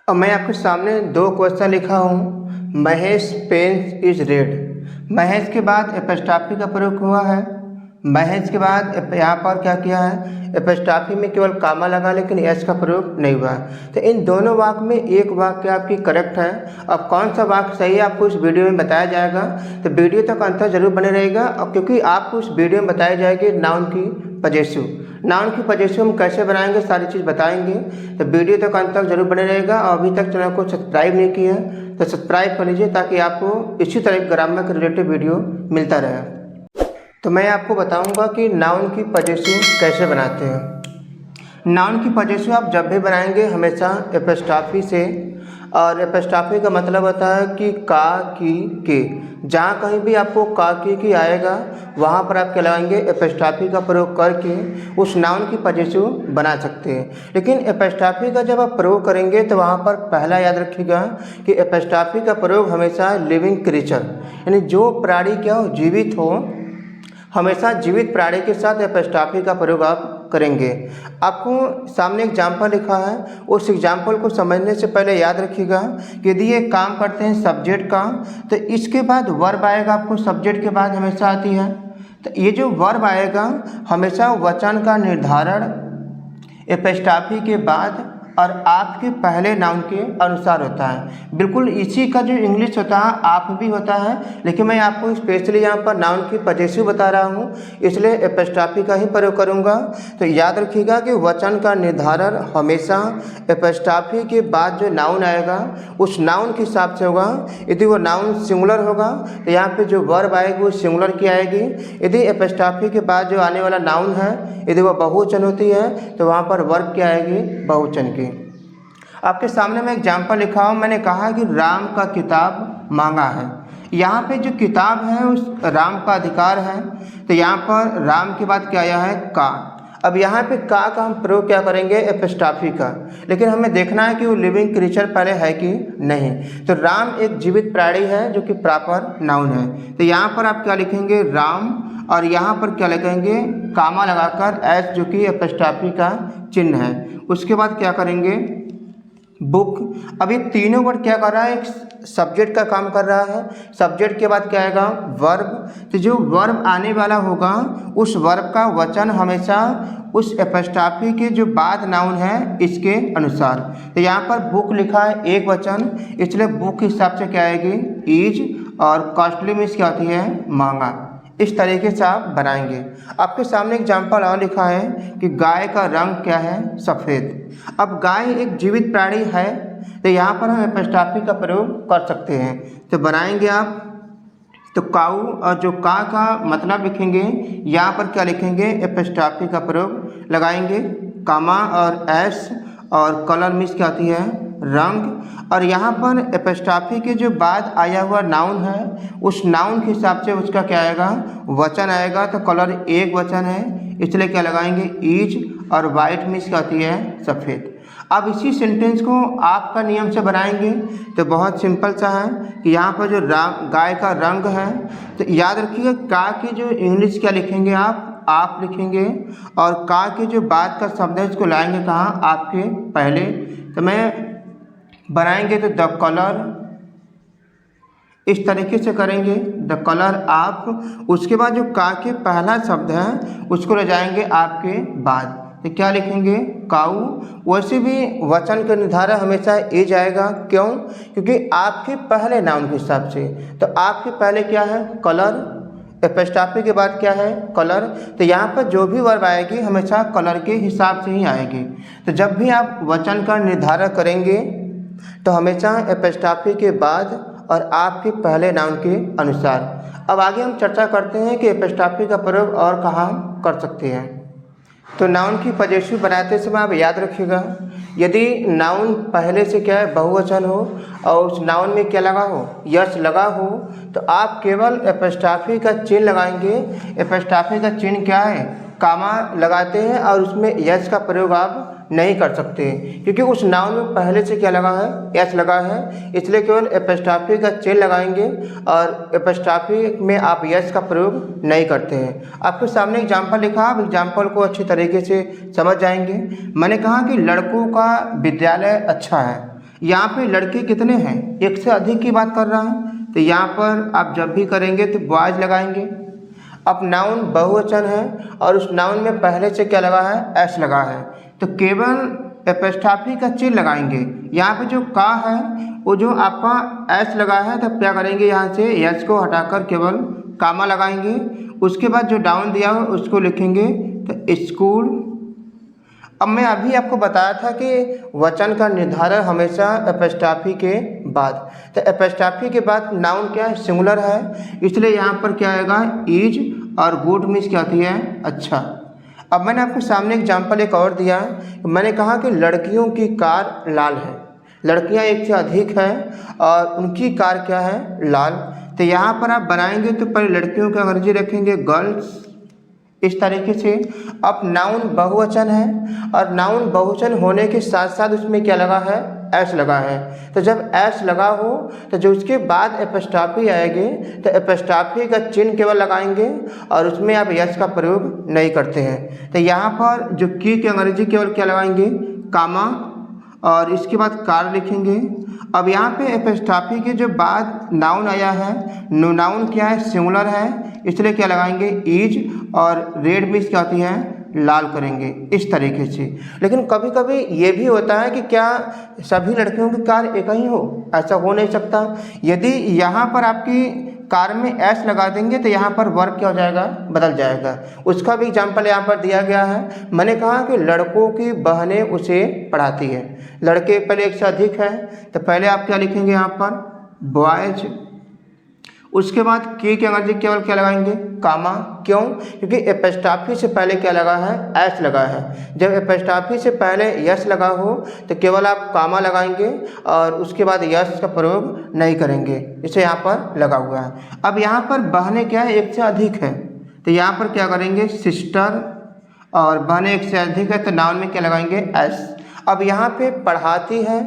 अब मैं आपके सामने दो क्वेश्चन लिखा हूँ। Mahesh pens is red. Mahesh के बाद एपस्ट्रॉफी का प्रयोग हुआ है। महेश के बाद यहाँ पर क्या किया है, एपस्ट्रॉफी में केवल कामा लगा, लेकिन एस का प्रयोग नहीं हुआ। तो इन दोनों वाक्य में एक वाक्य आपकी करेक्ट है। अब कौन सा वाक्य सही है आपको इस वीडियो में बताया जाएगा, तो वीडियो तक अंत जरूर बने रहेगा। और क्योंकि आपको इस वीडियो में बताई जाएगी नाउन की पजेसिव। नाउन की पजेसिव हम कैसे बनाएंगे सारी चीज़ बताएंगे, तो वीडियो तक अंत तक जरूर बने रहेगा। और अभी तक चैनल को सब्सक्राइब नहीं किया है तो सब्सक्राइब कर लीजिए, ताकि आपको इसी तरह ग्रामर के रिलेटेड वीडियो मिलता रहे। तो मैं आपको बताऊंगा कि नाउन की पजेसिव कैसे बनाते हैं। नाउन की पजेसिव आप जब भी बनाएंगे हमेशा एपस्ट्रॉफी से, और एपस्ट्रॉफी का मतलब होता है कि का, की, के। जहाँ कहीं भी आपको का, की आएगा वहाँ पर आप क्या लगाएंगे, एपस्ट्रॉफी का प्रयोग करके उस नाउन की पजेसिव बना सकते हैं। लेकिन एपस्ट्रॉफी का जब आप प्रयोग करेंगे तो वहाँ पर पहला याद रखिएगा कि एपस्ट्रॉफी का प्रयोग हमेशा लिविंग क्रीचर, यानी जो प्राणी क्या हो, जीवित हो, हमेशा जीवित प्राणी के साथ एपस्ट्रॉफी का प्रयोग आप करेंगे। आपको सामने एग्जाम्पल लिखा है, उस एग्जाम्पल को समझने से पहले याद रखिएगा कि यदि ये काम करते हैं सब्जेक्ट का, तो इसके बाद वर्ब आएगा। आपको सब्जेक्ट के बाद हमेशा आती है, तो ये जो वर्ब आएगा हमेशा वचन का निर्धारण एपस्ट्रॉफी के बाद और आपके पहले नाउन के अनुसार होता है। बिल्कुल इसी का जो इंग्लिश होता है आप भी होता है, लेकिन मैं आपको स्पेशली यहाँ पर नाउन की पजेसिव बता रहा हूँ, इसलिए एपस्ट्रॉफी का ही प्रयोग करूँगा। तो याद रखिएगा कि वचन का निर्धारण हमेशा एपस्ट्रॉफी के बाद जो नाउन आएगा उस नाउन के हिसाब से होगा। यदि वो नाउन सिंगुलर होगा तो यहाँ पर जो वर्ब आएगी वो सिंगुलर की आएगी। यदि एपस्ट्रॉफी के बाद जो आने वाला नाउन है यदि वो बहुवचन होती है तो वहाँ पर वर्ब क्या आएगी, बहुवचन की। आपके सामने मैं एग्जाम्पल लिखा हूँ। मैंने कहा कि राम का किताब मांगा है। यहाँ पे जो किताब है उस राम का अधिकार है, तो यहाँ पर राम के बाद क्या आया है, का। अब यहाँ पे का हम प्रयोग क्या करेंगे, एपस्ट्रॉफी का। लेकिन हमें देखना है कि वो लिविंग क्रीचर पहले है कि नहीं। तो राम एक जीवित प्राणी है जो कि प्रॉपर नाउन है। तो यहाँ पर आप क्या लिखेंगे, राम, और यहाँ पर क्या लिखेंगे, कामा लगाकर एस, जो कि एपस्ट्रॉफी का चिन्ह है। उसके बाद क्या करेंगे, बुक। अब ये तीनों वर्ड क्या कर रहा है, एक सब्जेक्ट का काम कर रहा है। सब्जेक्ट के बाद क्या आएगा, वर्ब। तो जो वर्ब आने वाला होगा उस वर्ब का वचन हमेशा उस एपस्ट्रॉफी के जो बाद नाउन है इसके अनुसार। तो यहाँ पर बुक लिखा है एक वचन, इसलिए बुक के हिसाब से क्या आएगी, इज, और कॉस्टली मीन्स क्या होती है, महंगा। इस तरीके से आप बनाएंगे। आपके सामने एग्जाम्पल और लिखा है कि गाय का रंग क्या है, सफ़ेद। अब गाय एक जीवित प्राणी है, तो यहाँ पर हम एपस्ट्रॉफी का प्रयोग कर सकते हैं। तो बनाएंगे आप, तो काऊ, और जो का मतलब लिखेंगे यहाँ पर क्या लिखेंगे, एपस्ट्रॉफी का प्रयोग लगाएंगे, कामा और एस, और कलर मीन्स क्या होती है, रंग। और यहाँ पर एपस्ट्रॉफी के जो बाद आया हुआ नाउन है उस नाउन के हिसाब से उसका क्या आएगा, वचन आएगा। तो कलर एक वचन है, इसलिए क्या लगाएंगे, इज, और वाइट मीन्स क्या होती है, सफ़ेद। अब इसी सेंटेंस को आपका नियम से बनाएंगे तो बहुत सिंपल सा है कि यहाँ पर जो गाय का रंग है, तो याद रखिएगा का की जो इंग्लिश क्या लिखेंगे आप लिखेंगे, और का के जो बाद का शब्द है इसको लाएंगे कहाँ, आपके पहले। तो मैं बनाएंगे तो द कलर, इस तरीके से करेंगे, द कलर आप। उसके बाद जो का के पहला शब्द है उसको ले जाएंगे आपके बाद, तो क्या लिखेंगे, काऊ। वैसे भी वचन का निर्धारण हमेशा ए जाएगा, क्यों, क्योंकि आपके पहले नाउन के हिसाब से। तो आपके पहले क्या है, कलर, एपस्ट्रॉफी के बाद क्या है, कलर। तो यहाँ पर जो भी वर्ब आएगी हमेशा कलर के हिसाब से ही आएगी। तो जब भी आप वचन का निर्धारण करेंगे तो हमेशा एपस्ट्रॉफी के बाद और आपके पहले नाउन के अनुसार। अब आगे हम चर्चा करते हैं कि एपस्ट्रॉफी का प्रयोग और कहाँ कर सकते हैं। तो नाउन की पजेसिव बनाते समय आप याद रखिएगा, यदि नाउन पहले से क्या है, बहुवचन हो, और उस नाउन में क्या लगा हो, यस लगा हो, तो आप केवल एपस्ट्रॉफी का चिन्ह लगाएंगे। एपस्ट्रॉफी का चिन्ह क्या है, कामा लगाते हैं, और उसमें यस का प्रयोग आप नहीं कर सकते, क्योंकि उस नाउन में पहले से क्या लगा है, एस लगा है। इसलिए केवल एपस्ट्रॉफी का चिन्ह लगाएंगे, और एपस्ट्रॉफी में आप यस का प्रयोग नहीं करते हैं। आपके सामने एग्जाम्पल लिखा, आप एग्जाम्पल को अच्छी तरीके से समझ जाएंगे। मैंने कहा कि लड़कों का विद्यालय अच्छा है, यहाँ पे लड़के कितने हैं, एक से अधिक की बात कर रहा है, तो यहाँ पर आप जब भी करेंगे तो बॉयज लगाएंगे। अब नाउन बहुवचन है और उस नाउन में पहले से क्या लगा है, एस लगा है, तो केवल एपस्ट्रॉफी का चिन्ह लगाएंगे। यहाँ पे जो का है वो जो आपका एस लगा है, तब क्या करेंगे, यहाँ से एस को हटाकर केवल कामा लगाएंगे। उसके बाद जो डाउन दिया हो उसको लिखेंगे तो स्कूल। अब मैं अभी आपको बताया था कि वचन का निर्धारण हमेशा एपस्ट्रॉफी के बाद, तो एपस्ट्रॉफी के बाद नाउन क्या है, सिंगुलर है, इसलिए यहाँ पर क्या आएगा, इज, और गुड मीन्स क्या होती है, अच्छा। अब मैंने आपके सामने एग्जाम्पल एक और दिया है, मैंने कहा कि लड़कियों की कार लाल है, लड़कियां एक से अधिक हैं और उनकी कार क्या है, लाल। तो यहाँ पर आप बनाएंगे तो पहले लड़कियों का अंग्रेजी रखेंगे गर्ल्स, इस तरीके से। अब नाउन बहुवचन है और नाउन बहुवचन होने के साथ साथ उसमें क्या लगा है, एस लगा है, तो जब एस लगा हो तो जो उसके बाद एपस्ट्रॉफी आएगी तो एपस्ट्रॉफी का चिन्ह केवल लगाएंगे और उसमें आप यस का प्रयोग नहीं करते हैं। तो यहाँ पर जो की अंग्रेजी केवल क्या लगाएंगे, कामा, और इसके बाद कार लिखेंगे। अब यहाँ पे एपस्ट्रॉफी के जो बाद नाउन आया है, नाउन क्या है, सिंगुलर है, इसलिए क्या लगाएंगे, इज, और रेड मीन्स क्या होती है, लाल करेंगे, इस तरीके से। लेकिन कभी कभी ये भी होता है कि क्या सभी लड़कियों की कार एक ही हो, ऐसा हो नहीं सकता। यदि यहाँ पर आपकी कार में एस लगा देंगे तो यहाँ पर वर्ब क्या हो जाएगा, बदल जाएगा। उसका भी एग्जाम्पल यहाँ पर दिया गया है। मैंने कहा कि लड़कों की बहनें उसे पढ़ाती है, लड़के पहले एक से अधिक है, तो पहले आप क्या लिखेंगे यहाँ पर, बॉयज। उसके बाद की अंग्रेजी केवल क्या लगाएंगे, कामा। क्यों, क्योंकि एपस्ट्रॉफी से पहले क्या लगा है, एस लगा है। जब एपस्ट्रॉफी से पहले यस लगा हो तो केवल आप कामा लगाएंगे और उसके बाद यस का प्रयोग नहीं करेंगे, इसे यहाँ पर लगा हुआ है। अब यहाँ पर बहनें क्या है, एक से अधिक है, तो यहाँ पर क्या करेंगे, सिस्टर, और बहनें एक से अधिक है तो नाउन में क्या लगाएंगे, एस। अब यहाँ पे पढ़ाती है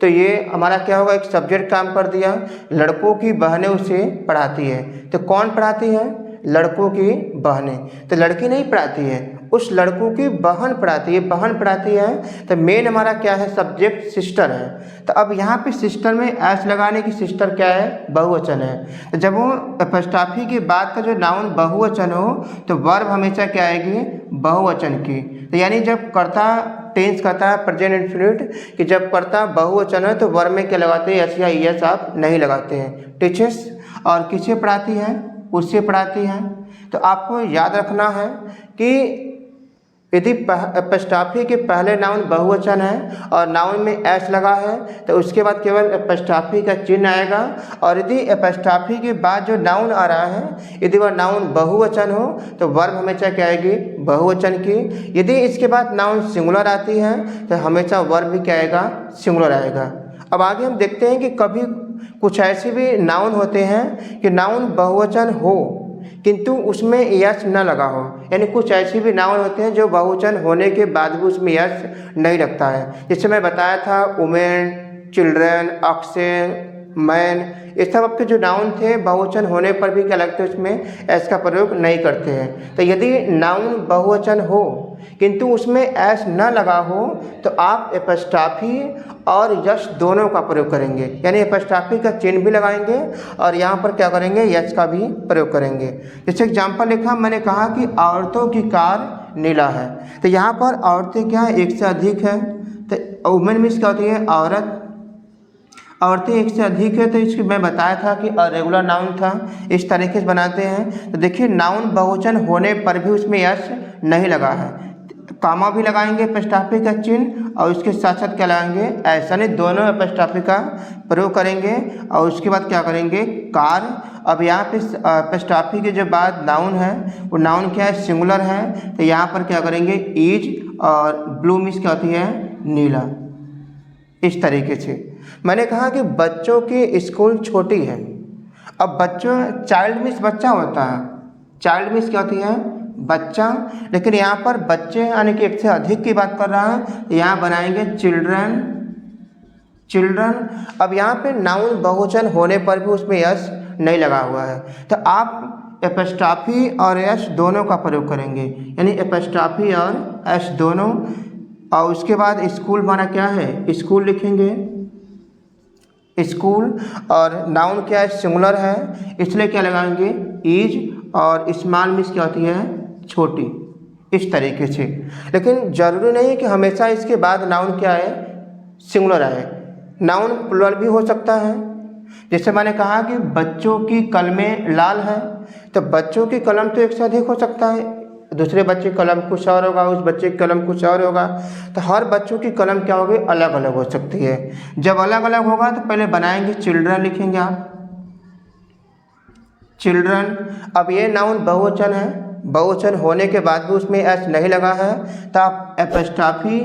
तो ये हमारा क्या होगा, एक सब्जेक्ट काम कर दिया, लड़कों की बहनें उसे पढ़ाती है, तो कौन पढ़ाती है, लड़कों की बहनें। तो लड़की नहीं पढ़ाती है, उस लड़कों की बहन पढ़ाती है, बहन पढ़ाती है, तो मेन हमारा क्या है, सब्जेक्ट सिस्टर है। तो अब यहाँ पे सिस्टर में एस लगाने की, सिस्टर क्या है, बहुवचन है, तो जब वो एपस्ट्रॉफी के बाद का जो नाउन बहुवचन हो तो वर्ब हमेशा क्या आएगी, बहुवचन की। तो यानी जब कर्ता टेंस करता है प्रेजेंट इंफिनिट, कि जब कर्ता बहुवचन है तो वर्ब में क्या लगाते हैं, एस या ईएस आप नहीं लगाते हैं। टीचर्स, और किसे पढ़ाती है, उससे पढ़ाती हैं। तो आपको याद रखना है कि यदि एपस्ट्रॉफी के पहले नाउन बहुवचन है और नाउन में एस लगा है तो उसके बाद केवल एपस्ट्रॉफी का चिन्ह आएगा, और यदि एपस्ट्रॉफी के बाद जो नाउन आ रहा है यदि वह नाउन बहुवचन हो तो वर्ब हमेशा क्या आएगी, बहुवचन की। यदि इसके बाद नाउन सिंगुलर आती है तो हमेशा वर्ब भी क्या आएगा, सिंगुलर आएगा। अब आगे हम देखते हैं कि कभी कुछ ऐसे भी नाउन होते हैं कि नाउन बहुवचन हो किंतु उसमें यस न लगा हो, यानी कुछ ऐसे भी नाउन होते हैं जो बहुवचन होने के बाद भी उसमें यस नहीं लगता है। जैसे मैं बताया था, वुमेन, चिल्ड्रन, ऑक्सन, मैन, ये सब आपके जो नाउन थे बहुवचन होने पर भी क्या लगते हैं, उसमें एस का प्रयोग नहीं करते हैं। तो यदि नाउन बहुवचन हो किंतु उसमें एस न लगा हो तो आप एपस्ट्रॉफी और यस दोनों का प्रयोग करेंगे, यानी एपस्ट्रॉफी का चिन्ह भी लगाएंगे और यहाँ पर क्या करेंगे, यस का भी प्रयोग करेंगे। जैसे एग्जाम्पल लिखा, मैंने कहा कि औरतों की कार नीला है, तो यहाँ पर औरतें क्या है, एक से अधिक है, तो वुमेन मीन्स क्या होती है, औरत, औरतें एक से अधिक है, तो इसकी मैं बताया था कि रेगुलर नाउन था, इस तरीके से बनाते हैं। तो देखिए नाउन बहुवचन होने पर भी उसमें यस नहीं लगा है, कामा भी लगाएंगे एपस्ट्रॉफी का चिन्ह और उसके साथ साथ क्या लगाएंगे, ऐसा नहीं, दोनों एपस्ट्रॉफी का प्रयोग करेंगे और उसके बाद क्या करेंगे, कार। अब यहाँ पे एपस्ट्रॉफी के जो बाद नाउन है वो नाउन क्या है, सिंगुलर है, तो यहाँ पर क्या करेंगे, इज, और ब्लू मीन्स क्या होती है, नीला, इस तरीके से। मैंने कहा कि बच्चों की स्कूल छोटी है। अब बच्चों, चाइल्ड मीन्स बच्चा होता है, चाइल्ड मीन्स क्या होती है, बच्चा, लेकिन यहाँ पर बच्चे यानी कि एक से अधिक की बात कर रहा है, तो यहाँ बनाएंगे चिल्ड्रन, चिल्ड्रन। अब यहाँ पे नाउन बहुवचन होने पर भी उसमें यस नहीं लगा हुआ है, तो आप एपस्ट्रॉफी और यस दोनों का प्रयोग करेंगे, यानी एपस्ट्रॉफी और एस दोनों। और उसके बाद स्कूल माना क्या है, स्कूल लिखेंगे, स्कूल, और नाउन क्या है, सिंगुलर है, इसलिए क्या लगाएंगे, इज, और स्मॉल मीन्स क्या होती है, छोटी, इस तरीके से। लेकिन ज़रूरी नहीं है कि हमेशा इसके बाद नाउन क्या है, सिंगुलर आए। नाउन प्लुरल भी हो सकता है। जैसे मैंने कहा कि बच्चों की कलमें लाल है, तो बच्चों की कलम तो एक से अधिक हो सकता है, दूसरे बच्चे की कलम कुछ और होगा, उस बच्चे की कलम कुछ और होगा, तो हर बच्चों की कलम क्या होगी, अलग अलग हो सकती है। जब अलग अलग होगा तो पहले बनाएंगे चिल्ड्रन, लिखेंगे आप चिल्ड्रन। अब ये नाउन बहुवचन है, बहुवचन होने के बाद भी उसमें एस नहीं लगा है, तो आप एपस्ट्रॉफी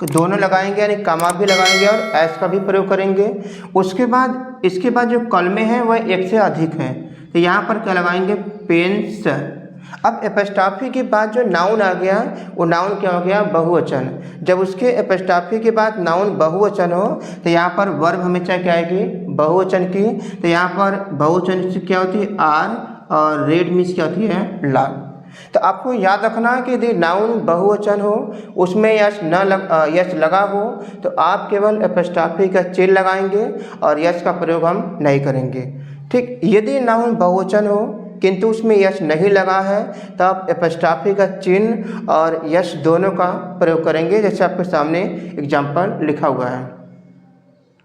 दोनों लगाएंगे, यानी कॉमा भी लगाएंगे और एस का भी प्रयोग करेंगे। उसके बाद इसके बाद जो कलमें हैं वह एक से अधिक हैं, तो यहाँ पर क्या लगाएंगे, पेन्स। अब एपस्ट्रॉफी के बाद जो नाउन आ गया वो नाउन क्या हो गया, बहुवचन। जब उसके एपस्ट्रॉफी के बाद नाउन बहुवचन हो तो यहाँ पर वर्ब हमेशा क्या आएगी, बहुवचन की। तो यहाँ पर बहुवचन से क्या होती है, आर, और रेड मीन्स क्या होती है, लाल। तो आपको याद रखना है कि यदि नाउन बहुवचन हो, उसमें यस लगा हो, तो आप केवल एपस्ट्रॉफी का चिन्ह लगाएंगे और यस का प्रयोग हम नहीं करेंगे। ठीक, यदि नाउन बहुवचन हो किंतु उसमें यश नहीं लगा है, तो आप एपस्ट्रॉफी का चिन्ह और यश दोनों का प्रयोग करेंगे, जैसे आपके सामने एग्जाम्पल लिखा हुआ है।